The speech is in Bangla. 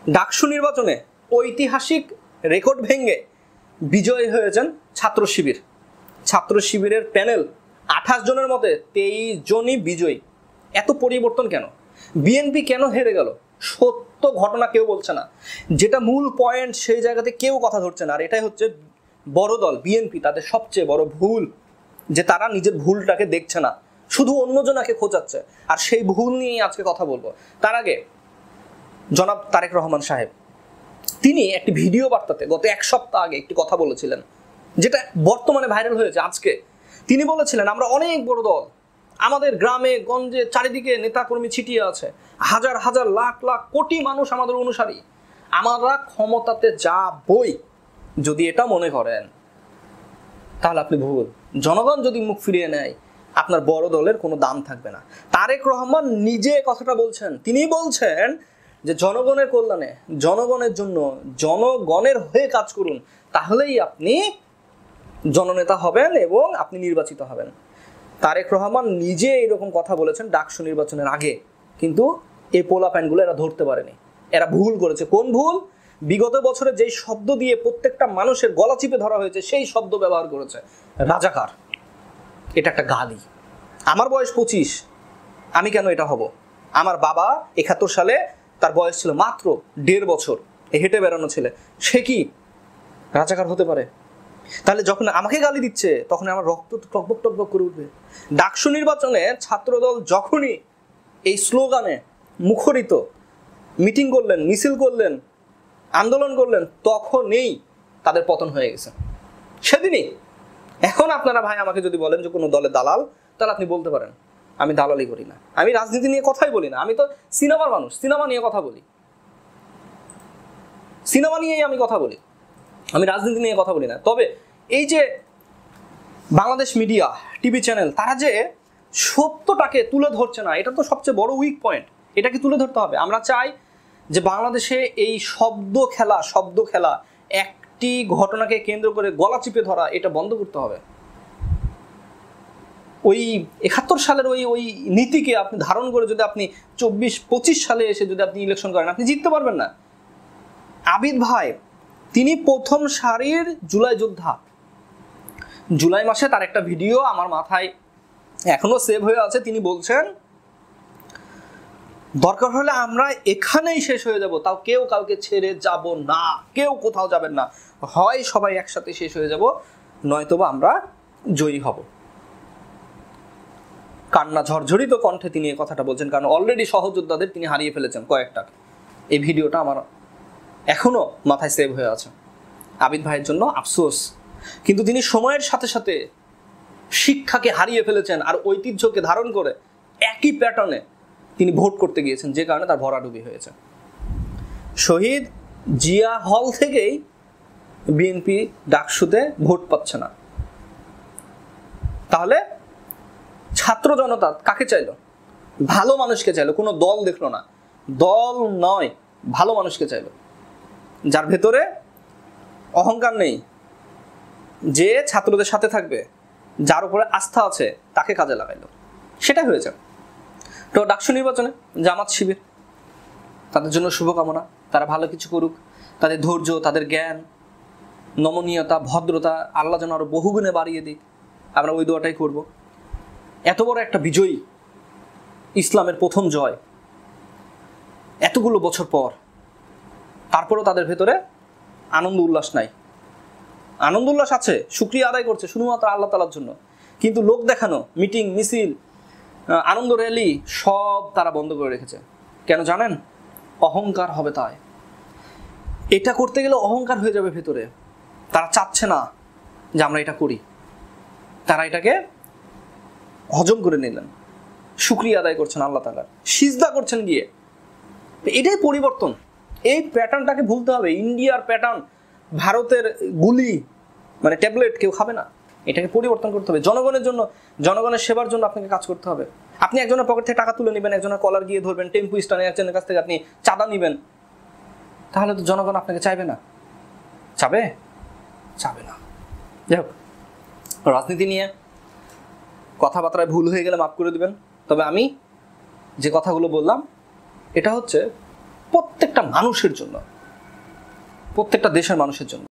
ডাকসু নির্বাচনে ঐতিহাসিক রেকর্ড ভেঙে বিজয়ী হয়েছেন ছাত্র শিবির। ছাত্র শিবিরের প্যানেল 28 জনের মধ্যে 23 জনই বিজয়ী। এত পরিবর্তন কেন? বিএনপি কেন হেরে গেল? সত্য ঘটনা কেউ বলছে না, যেটা মূল পয়েন্ট সেই জায়গাতে কেউ কথা ধরছে না। আর এটাই হচ্ছে বড় দল বিএনপি, তাদের সবচেয়ে বড় ভুল, যে তারা নিজের ভুলটাকে দেখছে না, শুধু অন্যজনাকে খোঁচাচ্ছে। আর সেই ভুল নিয়েই আজকে কথা বলবো। তার আগে জনাব তারেক রহমান সাহেব, তিনি একটি ভিডিও বার্তাতে গত 1 সপ্তাহ আগে একটি কথা বলেছিলেন, যেটা বর্তমানে ভাইরাল হয়েছে আজকে। তিনি বলেছিলেন, আমরা অনেক বড় দল, আমাদের গ্রামে গঞ্জে চারিদিকে নেতাকর্মী ছিটিয়ে আছে, হাজার হাজার লাখ লাখ কোটি মানুষ আমাদের অনুসারী, আমরা ক্ষমতাতে যাবই। যদি এটা মনে করেন তাহলে আপনি ভুল। জনগণ যদি মুখ ফিরিয়ে নেয়, আপনার বড় দলের কোনো দাম থাকবে না। তারেক রহমান নিজে কথাটা বলছেন। তিনি বলছেন যে জনগণের কল্যাণে, জনগণের জন্য, জনগণের হয়ে কাজ করুন, তাহলেই আপনি জননেতা হবেন এবং আপনি নির্বাচিত হবেন। তারেক রহমান নিজে এরকম কথা বলেছেন ডাকসু নির্বাচনের আগে, কিন্তু এই পোলাপ্যানগুলো এরা ধরতে পারেনি। এরা ভুল করেছে। কোন ভুল? বিগত বছরে যেই শব্দ দিয়ে প্রত্যেকটা মানুষের গলা চিপে ধরা হয়েছে, সেই শব্দ ব্যবহার করেছে, রাজাকার। এটা একটা গালি। আমার বয়স 25, আমি কেন এটা হব? আমার বাবা 71 সালে, তার বয়স ছিল মাত্র 1.5 বছর, হেঁটে বেড়ানো ছেলে, সে কি রাজাকার হতে পারে? তাহলে যখন আমাকে গালি দিচ্ছে, তখন আমার রক্ত টকবক টকবক করে উঠবে। ডাকসু নির্বাচনে ছাত্রদল যখনই এই স্লোগানে মুখরিত মিটিং করলেন, মিছিল করলেন, আন্দোলন করলেন, তখনই তাদের পতন হয়ে গেছে, সেদিনই। এখন আপনারা ভাই আমাকে যদি বলেন যে কোনো দলের দালাল, তাহলে আপনি বলতে পারেন আমি দালালি করি না, আমি রাজনীতি নিয়ে কথাই বলি না, আমি তো সিনেমার মানুষ, সিনেমা নিয়ে কথা বলি, সিনেমা নিয়েই আমি কথা বলি, আমি রাজনীতি নিয়ে কথা বলি না। তবে এই যে বাংলাদেশ মিডিয়া, টিভি চ্যানেল, তারা যে সত্যটাকে তুলে ধরছে না, এটা তো সবচেয়ে বড় উইক পয়েন্ট। এটাকে তুলে ধরতে হবে। আমরা চাই যে বাংলাদেশে এই শব্দ খেলা, একটি ঘটনাকে কেন্দ্র করে গলা চিপে ধরা, এটা বন্ধ করতে হবে। ওই 71 সালের ওই নীতিকে আপনি ধারণ করে যদি আপনি 24-25 সালে এসে যদি আপনি ইলেকশন করেন, আপনি জিততে পারবেন না। আবিদ ভাই, তিনি প্রথম সারির জুলাই যোদ্ধা। জুলাই মাসে তার একটা ভিডিও আমার মাথায় এখনো সেভ হয়ে আছে। তিনি বলছেন, দরকার হলে আমরা এখানেই শেষ হয়ে যাব, তাও কেউ কাউকে ছেড়ে যাব না, কেউ কোথাও যাবেন না, হয় সবাই একসাথে শেষ হয়ে যাব, নয়তোবা আমরা জয়ী হব। কান্না ঝরঝরিত কণ্ঠে তিনি এই কথাটা বলছেন, কারণ অলরেডি সহযোদ্ধাদের তিনি হারিয়ে ফেলেছেন কয়েকটা। এই ভিডিওটা আমার এখনো মাথায় সেভ হয়ে আছে। আবিদ ভাইয়ের জন্য আফসোস, কিন্তু তিনি সময়ের সাথে সাথে শিক্ষাকে হারিয়ে ফেলেছেন, আর ঐতিহ্যকে ধারণ করে একই প্যাটার্নে তিনি ভোট করতে গিয়েছেন, যে কারণে তার ভরাডুবি হয়েছে। শহীদ জিয়া হল থেকেই বিএনপি ডাকসুতে ভোট পাচ্ছে না। তাহলে ছাত্র জনতা কাকে চাইলো? ভালো মানুষকে চাইলো, কোনো দল দেখলো না, দল নয়, ভালো মানুষকে চাইলো, যার ভেতরে অহংকার নেই, যে ছাত্রদের সাথে থাকবে, যার উপরে আস্থা আছে, তাকে কাজে লাগাইলো। সেটাই হয়েছে। তো ডাকসু নির্বাচনে জামাত শিবির, তাদের জন্য শুভকামনা, তারা ভালো কিছু করুক, তাদের ধৈর্য, তাদের জ্ঞান, নমনীয়তা, ভদ্রতা আল্লাহ যেন আরো বহুগুণে বাড়িয়ে দিক, আমরা ওই দোয়াটাই করব। এত বড় একটা বিজয়ী, ইসলামের প্রথম জয়, এতগুলো বছর পর, তারপরেও তাদের ভেতরে আনন্দ উল্লাস নাই। আনন্দ উল্লাস আছে, শুকরিয়া আদায় করছে শুধুমাত্র আল্লাহ তাআলার জন্য, কিন্তু লোক দেখানো, মিটিং, মিছিল, আনন্দ র্যালি সব তারা বন্ধ করে রেখেছে। কেন জানেন? অহংকার হবে তাই। এটা করতে গেলে অহংকার হয়ে যাবে ভেতরে। তারা চাচ্ছে না যে আমরা এটা করি, তারা এটাকে হজম করে নিলেন, শুকরিয়া আদায় করছেন আল্লাহ তাআলার, সিজদা করছেন গিয়ে। এটাই পরিবর্তন। এই প্যাটার্নটাকে ভুলতে হবে। ইন্ডিয়ার প্যাটার্ন, ভারতের গুলি মানে ট্যাবলেট কেউ খাবে না। এটাকে পরিবর্তন করতে হবে। জনগণের জন্য, জনগণের সেবার জন্য আপনাকে কাজ করতে হবে। আপনি একজনের পকেট থেকে টাকা তুলে নেবেন, একজনের কলার গিয়ে ধরবেন, টেম্পু স্ট্যান্ডে একজনের কাছ থেকে আপনি চাঁদা নেবেন, তাহলে তো জনগণ আপনাকে চাইবে না। চাবে না। যাই হোক, রাজনীতি নিয়ে কথাবার্তায় ভুল হয়ে গেলে মাফ করে দিবেন। তবে আমি যে কথাগুলো বললাম, এটা হচ্ছে প্রত্যেকটা মানুষের জন্য, প্রত্যেকটা দেশের মানুষের জন্য।